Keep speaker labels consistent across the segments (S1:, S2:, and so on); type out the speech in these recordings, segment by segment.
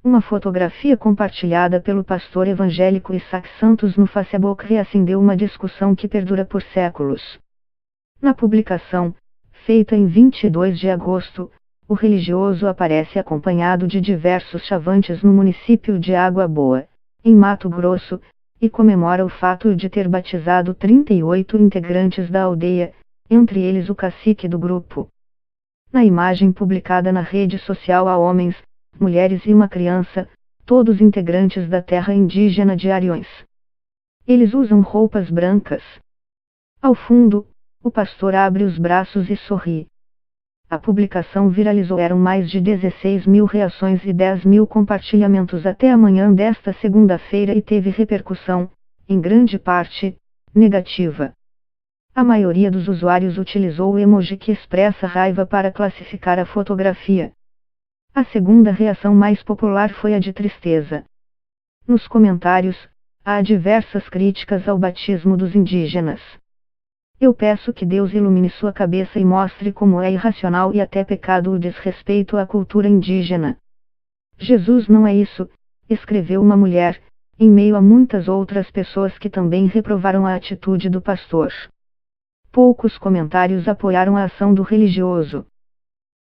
S1: Uma fotografia compartilhada pelo pastor evangélico Isaac Santos no Facebook reacendeu uma discussão que perdura por séculos. Na publicação, feita em 22 de agosto, o religioso aparece acompanhado de diversos chavantes no município de Água Boa, em Mato Grosso, e comemora o fato de ter batizado 38 integrantes da aldeia, entre eles o cacique do grupo. Na imagem publicada na rede social há homens, mulheres e uma criança, todos integrantes da terra indígena de Ariões. Eles usam roupas brancas. Ao fundo, o pastor abre os braços e sorri. A publicação viralizou. Eram mais de 16 mil reações e 10 mil compartilhamentos até a manhã desta segunda-feira e teve repercussão, em grande parte, negativa. A maioria dos usuários utilizou o emoji que expressa raiva para classificar a fotografia. A segunda reação mais popular foi a de tristeza. Nos comentários, há diversas críticas ao batismo dos indígenas. Eu peço que Deus ilumine sua cabeça e mostre como é irracional e até pecado o desrespeito à cultura indígena. Jesus não é isso, escreveu uma mulher, em meio a muitas outras pessoas que também reprovaram a atitude do pastor. Poucos comentários apoiaram a ação do religioso.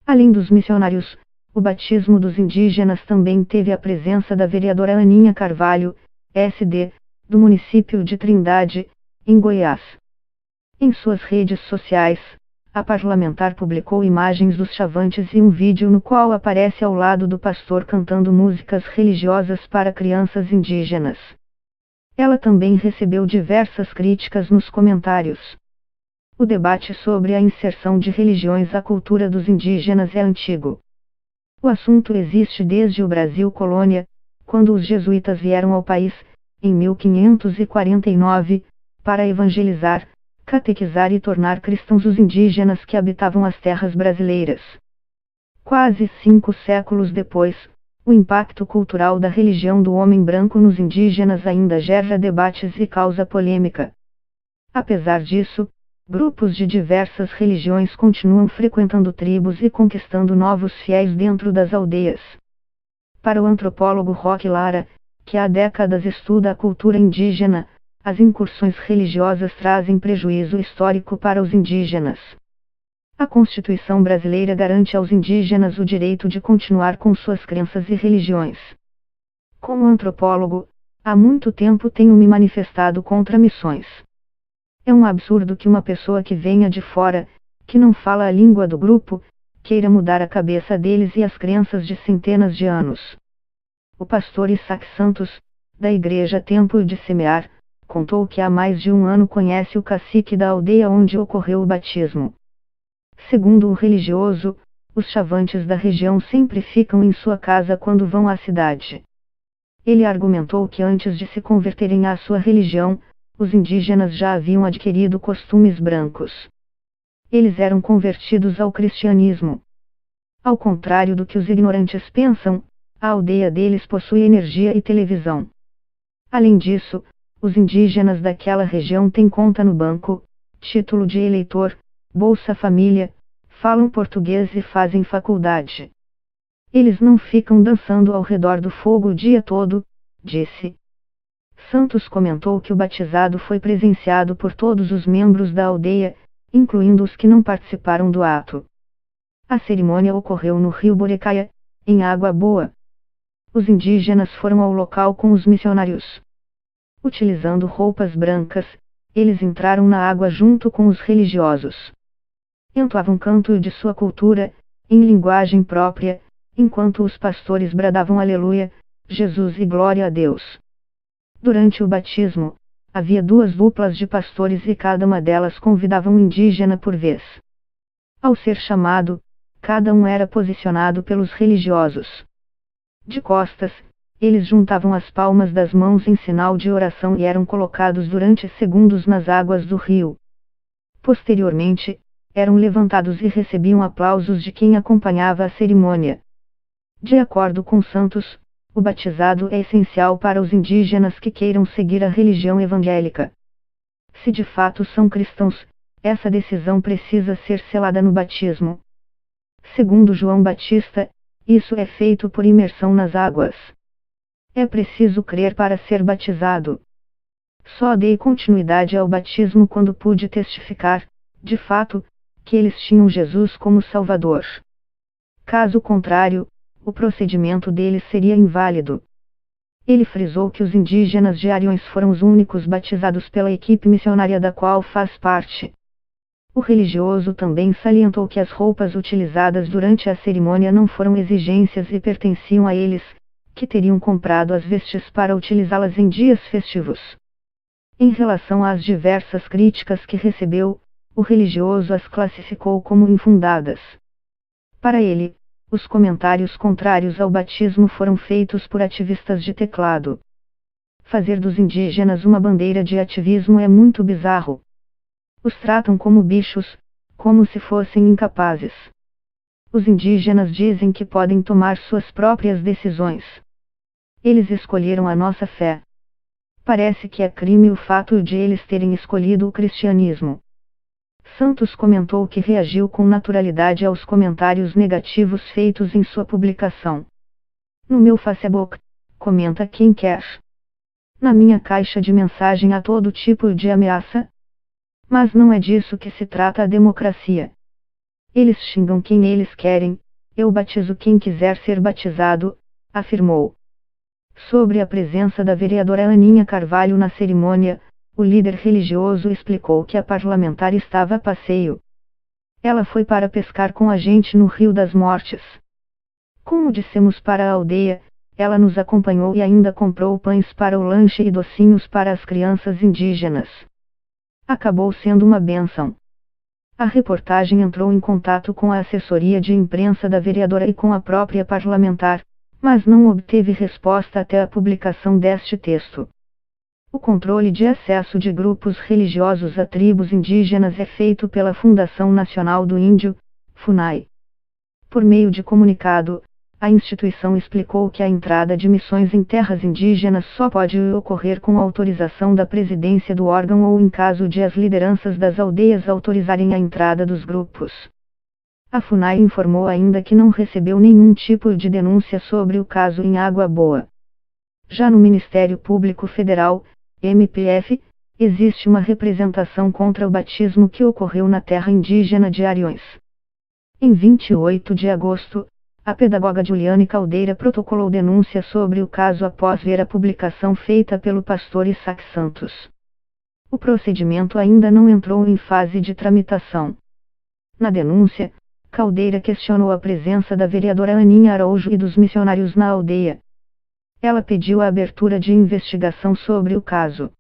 S1: Além dos missionários, o batismo dos indígenas também teve a presença da vereadora Aninha Carvalho, SD, do município de Trindade, em Goiás. Em suas redes sociais, a parlamentar publicou imagens dos chavantes e um vídeo no qual aparece ao lado do pastor cantando músicas religiosas para crianças indígenas. Ela também recebeu diversas críticas nos comentários. O debate sobre a inserção de religiões à cultura dos indígenas é antigo. O assunto existe desde o Brasil colônia, quando os jesuítas vieram ao país, em 1549, para evangelizar, catequizar e tornar cristãos os indígenas que habitavam as terras brasileiras. Quase 5 séculos depois, o impacto cultural da religião do homem branco nos indígenas ainda gera debates e causa polêmica. Apesar disso, grupos de diversas religiões continuam frequentando tribos e conquistando novos fiéis dentro das aldeias. Para o antropólogo Roque Lara, que há décadas estuda a cultura indígena, as incursões religiosas trazem prejuízo histórico para os indígenas. A Constituição brasileira garante aos indígenas o direito de continuar com suas crenças e religiões. Como antropólogo, há muito tempo tenho me manifestado contra missões. É um absurdo que uma pessoa que venha de fora, que não fala a língua do grupo, queira mudar a cabeça deles e as crenças de centenas de anos. O pastor Isaac Santos, da Igreja Tempo de Semear, contou que há mais de um ano conhece o cacique da aldeia onde ocorreu o batismo. Segundo um religioso, os chavantes da região sempre ficam em sua casa quando vão à cidade. Ele argumentou que antes de se converterem à sua religião, os indígenas já haviam adquirido costumes brancos. Eles eram convertidos ao cristianismo. Ao contrário do que os ignorantes pensam, a aldeia deles possui energia e televisão. Além disso, os indígenas daquela região têm conta no banco, título de eleitor, Bolsa Família, falam português e fazem faculdade. Eles não ficam dançando ao redor do fogo o dia todo, disse. Santos comentou que o batizado foi presenciado por todos os membros da aldeia, incluindo os que não participaram do ato. A cerimônia ocorreu no rio Borecaia, em Água Boa. Os indígenas foram ao local com os missionários. Utilizando roupas brancas, eles entraram na água junto com os religiosos. Entoavam canto de sua cultura, em linguagem própria, enquanto os pastores bradavam Aleluia, Jesus e Glória a Deus. Durante o batismo, havia 2 duplas de pastores e cada uma delas convidava um indígena por vez. Ao ser chamado, cada um era posicionado pelos religiosos. De costas, eles juntavam as palmas das mãos em sinal de oração e eram colocados durante segundos nas águas do rio. Posteriormente, eram levantados e recebiam aplausos de quem acompanhava a cerimônia. De acordo com Santos, o batizado é essencial para os indígenas que queiram seguir a religião evangélica. Se de fato são cristãos, essa decisão precisa ser selada no batismo. Segundo João Batista, Isso é feito por imersão nas águas. É preciso crer para ser batizado. Só dei continuidade ao batismo quando pude testificar, de fato, que eles tinham Jesus como Salvador. Caso contrário, o procedimento deles seria inválido. Ele frisou que os indígenas de Ariões foram os únicos batizados pela equipe missionária da qual faz parte. O religioso também salientou que as roupas utilizadas durante a cerimônia não foram exigências e pertenciam a eles, que teriam comprado as vestes para utilizá-las em dias festivos. Em relação às diversas críticas que recebeu, o religioso as classificou como infundadas. Para ele, os comentários contrários ao batismo foram feitos por ativistas de teclado. Fazer dos indígenas uma bandeira de ativismo é muito bizarro. Os tratam como bichos, como se fossem incapazes. Os indígenas dizem que podem tomar suas próprias decisões. Eles escolheram a nossa fé. Parece que é crime o fato de eles terem escolhido o cristianismo. Santos comentou que reagiu com naturalidade aos comentários negativos feitos em sua publicação. No meu Facebook, comenta quem quer. Na minha caixa de mensagem há todo tipo de ameaça. Mas não é disso que se trata a democracia. Eles xingam quem eles querem, eu batizo quem quiser ser batizado, afirmou. Sobre a presença da vereadora Aninha Carvalho na cerimônia, o líder religioso explicou que a parlamentar estava a passeio. Ela foi para pescar com a gente no Rio das Mortes. Como dissemos para a aldeia, ela nos acompanhou e ainda comprou pães para o lanche e docinhos para as crianças indígenas. Acabou sendo uma bênção. A reportagem entrou em contato com a assessoria de imprensa da vereadora e com a própria parlamentar, mas não obteve resposta até a publicação deste texto. O controle de acesso de grupos religiosos a tribos indígenas é feito pela Fundação Nacional do Índio, FUNAI. Por meio de comunicado, a instituição explicou que a entrada de missões em terras indígenas só pode ocorrer com autorização da presidência do órgão ou em caso de as lideranças das aldeias autorizarem a entrada dos grupos. A FUNAI informou ainda que não recebeu nenhum tipo de denúncia sobre o caso em Água Boa. Já no Ministério Público Federal, MPF, existe uma representação contra o batismo que ocorreu na terra indígena de Ariões. Em 28 de agosto, a pedagoga Juliane Caldeira protocolou denúncia sobre o caso após ver a publicação feita pelo pastor Isaac Santos. O procedimento ainda não entrou em fase de tramitação. Na denúncia, Caldeira questionou a presença da vereadora Aninha Araújo e dos missionários na aldeia. Ela pediu a abertura de investigação sobre o caso.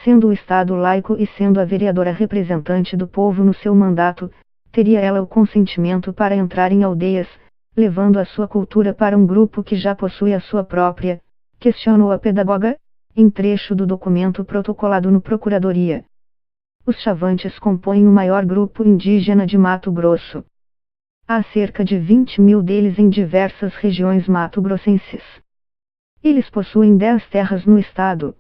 S1: Sendo o Estado laico e sendo a vereadora representante do povo no seu mandato, teria ela o consentimento para entrar em aldeias, levando a sua cultura para um grupo que já possui a sua própria, questionou a pedagoga, em trecho do documento protocolado no Procuradoria. Os Chavantes compõem o maior grupo indígena de Mato Grosso. Há cerca de 20.000 deles em diversas regiões mato-grossenses. Eles possuem 10 terras no estado.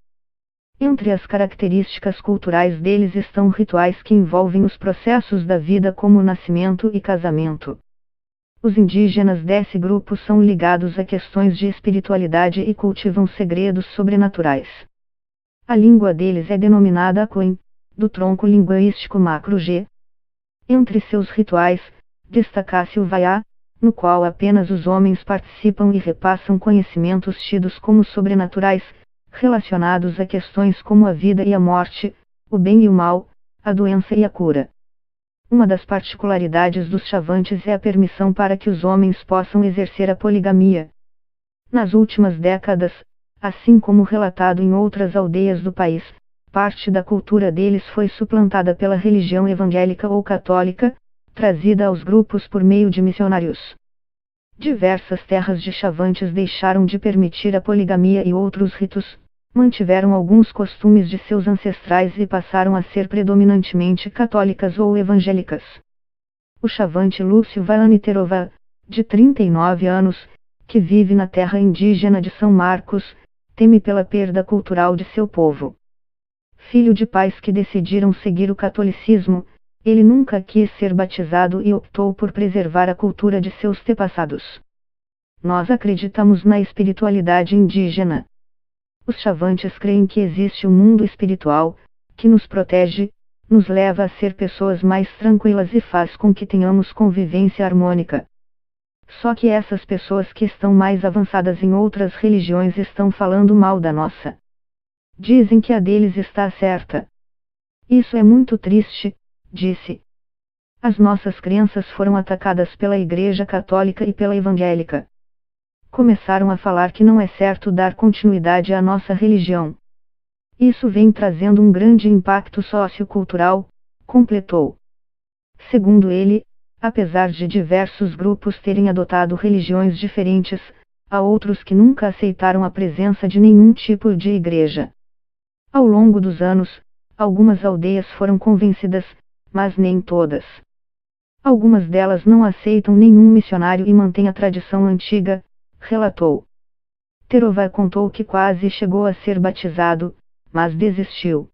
S1: Entre as características culturais deles estão rituais que envolvem os processos da vida como nascimento e casamento. Os indígenas desse grupo são ligados a questões de espiritualidade e cultivam segredos sobrenaturais. A língua deles é denominada Akoin, do tronco linguístico macro-G. Entre seus rituais, destaca-se o Vaiá, no qual apenas os homens participam e repassam conhecimentos tidos como sobrenaturais, relacionados a questões como a vida e a morte, o bem e o mal, a doença e a cura. Uma das particularidades dos Chavantes é a permissão para que os homens possam exercer a poligamia. Nas últimas décadas, assim como relatado em outras aldeias do país, parte da cultura deles foi suplantada pela religião evangélica ou católica, trazida aos grupos por meio de missionários. Diversas terras de Chavantes deixaram de permitir a poligamia e outros ritos, mantiveram alguns costumes de seus ancestrais e passaram a ser predominantemente católicas ou evangélicas. O Chavante Lúcio Vaiane Terova, de 39 anos, que vive na terra indígena de São Marcos, teme pela perda cultural de seu povo. Filho de pais que decidiram seguir o catolicismo, ele nunca quis ser batizado e optou por preservar a cultura de seus antepassados. nós acreditamos na espiritualidade indígena. Os Chavantes creem que existe um mundo espiritual, que nos protege, nos leva a ser pessoas mais tranquilas e faz com que tenhamos convivência harmônica. Só que essas pessoas que estão mais avançadas em outras religiões estão falando mal da nossa. Dizem que a deles está certa. Isso é muito triste, disse. As nossas crenças foram atacadas pela Igreja Católica e pela Evangélica. Começaram a falar que não é certo dar continuidade à nossa religião. Isso vem trazendo um grande impacto sociocultural, completou. Segundo ele, apesar de diversos grupos terem adotado religiões diferentes, há outros que nunca aceitaram a presença de nenhum tipo de igreja. Ao longo dos anos, algumas aldeias foram convencidas, mas nem todas. Algumas delas não aceitam nenhum missionário e mantêm a tradição antiga, relatou. Terovar contou que quase chegou a ser batizado, mas desistiu.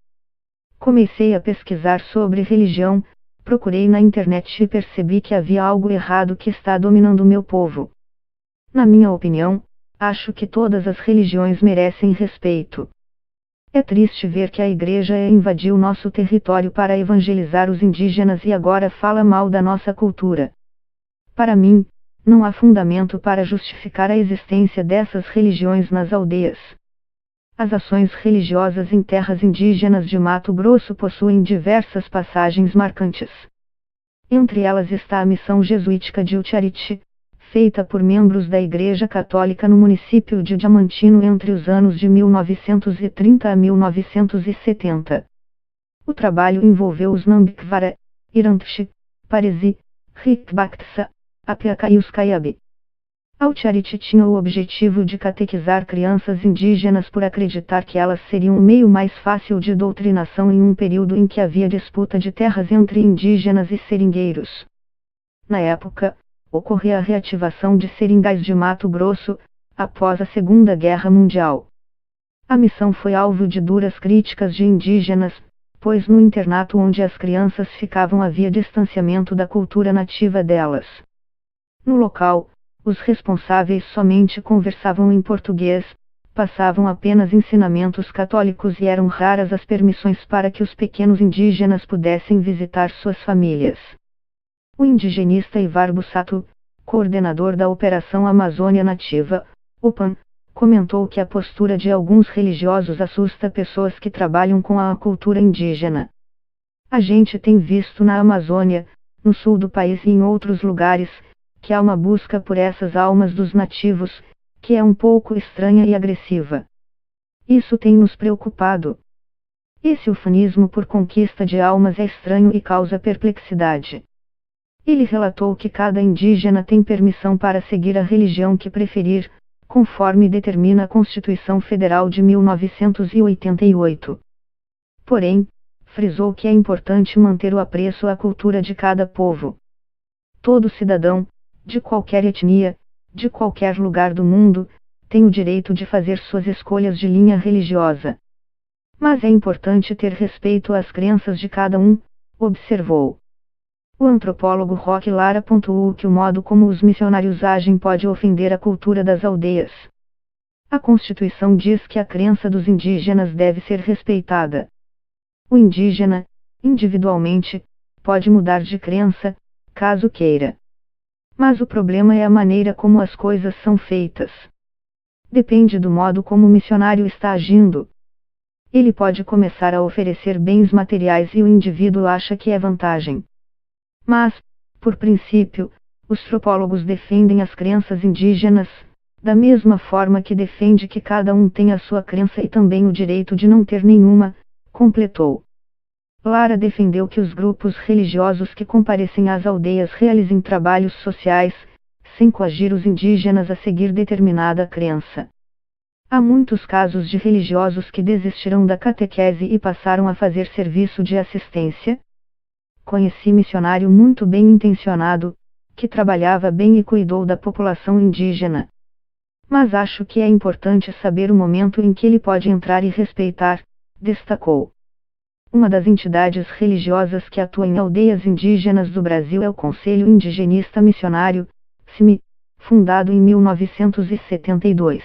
S1: Comecei a pesquisar sobre religião, procurei na internet e percebi que havia algo errado que está dominando meu povo. Na minha opinião, acho que todas as religiões merecem respeito. É triste ver que a igreja invadiu nosso território para evangelizar os indígenas e agora fala mal da nossa cultura. Para mim, não há fundamento para justificar a existência dessas religiões nas aldeias. As ações religiosas em terras indígenas de Mato Grosso possuem diversas passagens marcantes. Entre elas está a missão jesuítica de Uchariti, feita por membros da Igreja Católica no município de Diamantino entre os anos de 1930 a 1970. O trabalho envolveu os Nambikvara, Irantshi, Paresi, Rikbaktsa, Apiaca e os Caiabe. A Uchariti tinha o objetivo de catequizar crianças indígenas por acreditar que elas seriam o meio mais fácil de doutrinação em um período em que havia disputa de terras entre indígenas e seringueiros. Na época, ocorria a reativação de seringais de Mato Grosso, após a Segunda Guerra Mundial. A missão foi alvo de duras críticas de indígenas, pois no internato onde as crianças ficavam havia distanciamento da cultura nativa delas. No local, os responsáveis somente conversavam em português, passavam apenas ensinamentos católicos e eram raras as permissões para que os pequenos indígenas pudessem visitar suas famílias. O indigenista Ivar Bussato, coordenador da Operação Amazônia Nativa, OPAN, comentou que a postura de alguns religiosos assusta pessoas que trabalham com a cultura indígena. A gente tem visto na Amazônia, no sul do país e em outros lugares, que há uma busca por essas almas dos nativos, que é um pouco estranha e agressiva. Isso tem nos preocupado. Esse ufanismo por conquista de almas é estranho e causa perplexidade. Ele relatou que cada indígena tem permissão para seguir a religião que preferir, conforme determina a Constituição Federal de 1988. Porém, frisou que é importante manter o apreço à cultura de cada povo. Todo cidadão, de qualquer etnia, de qualquer lugar do mundo, tem o direito de fazer suas escolhas de linha religiosa. Mas é importante ter respeito às crenças de cada um, observou. O antropólogo Roque Lara pontuou que o modo como os missionários agem pode ofender a cultura das aldeias. A Constituição diz que a crença dos indígenas deve ser respeitada. O indígena, individualmente, pode mudar de crença, caso queira. Mas o problema é a maneira como as coisas são feitas. Depende do modo como o missionário está agindo. Ele pode começar a oferecer bens materiais e o indivíduo acha que é vantagem. Mas, por princípio, os antropólogos defendem as crenças indígenas, da mesma forma que defende que cada um tem a sua crença e também o direito de não ter nenhuma, completou. Lara defendeu que os grupos religiosos que comparecem às aldeias realizem trabalhos sociais, sem coagir os indígenas a seguir determinada crença. Há muitos casos de religiosos que desistiram da catequese e passaram a fazer serviço de assistência. Conheci missionário muito bem intencionado, que trabalhava bem e cuidou da população indígena. Mas acho que é importante saber o momento em que ele pode entrar e respeitar, destacou. Uma das entidades religiosas que atua em aldeias indígenas do Brasil é o Conselho Indigenista Missionário, CIMI, fundado em 1972.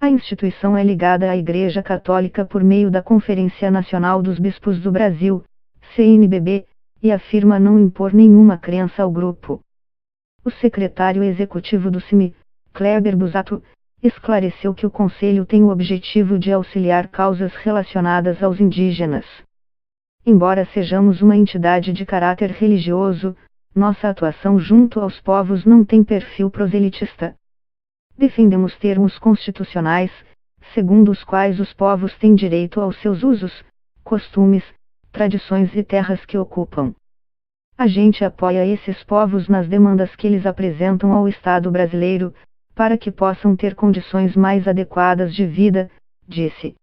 S1: A instituição é ligada à Igreja Católica por meio da Conferência Nacional dos Bispos do Brasil, CNBB, e afirma não impor nenhuma crença ao grupo. O secretário executivo do CIMI, Kleber Busato, esclareceu que o Conselho tem o objetivo de auxiliar causas relacionadas aos indígenas. Embora sejamos uma entidade de caráter religioso, nossa atuação junto aos povos não tem perfil proselitista. Defendemos termos constitucionais, segundo os quais os povos têm direito aos seus usos, costumes, tradições e terras que ocupam. A gente apoia esses povos nas demandas que eles apresentam ao Estado brasileiro, para que possam ter condições mais adequadas de vida, disse.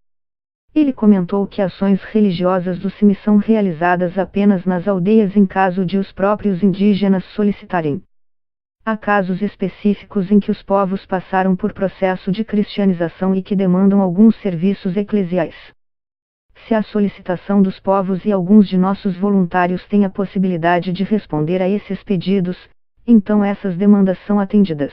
S1: Ele comentou que ações religiosas do CIMI são realizadas apenas nas aldeias em caso de os próprios indígenas solicitarem. Há casos específicos em que os povos passaram por processo de cristianização e que demandam alguns serviços eclesiais. Se a solicitação dos povos e alguns de nossos voluntários têm a possibilidade de responder a esses pedidos, então essas demandas são atendidas.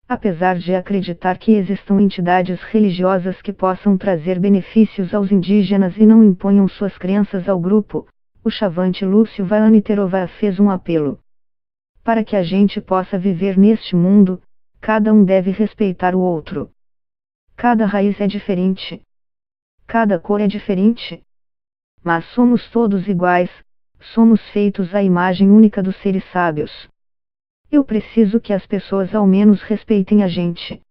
S1: Apesar de acreditar que existam entidades religiosas que possam trazer benefícios aos indígenas e não imponham suas crenças ao grupo, o chavante Lúcio Vaaniterova fez um apelo. Para que a gente possa viver neste mundo, cada um deve respeitar o outro. Cada raiz é diferente. Cada cor é diferente. Mas somos todos iguais, somos feitos à imagem única dos seres sábios. Eu preciso que as pessoas ao menos respeitem a gente.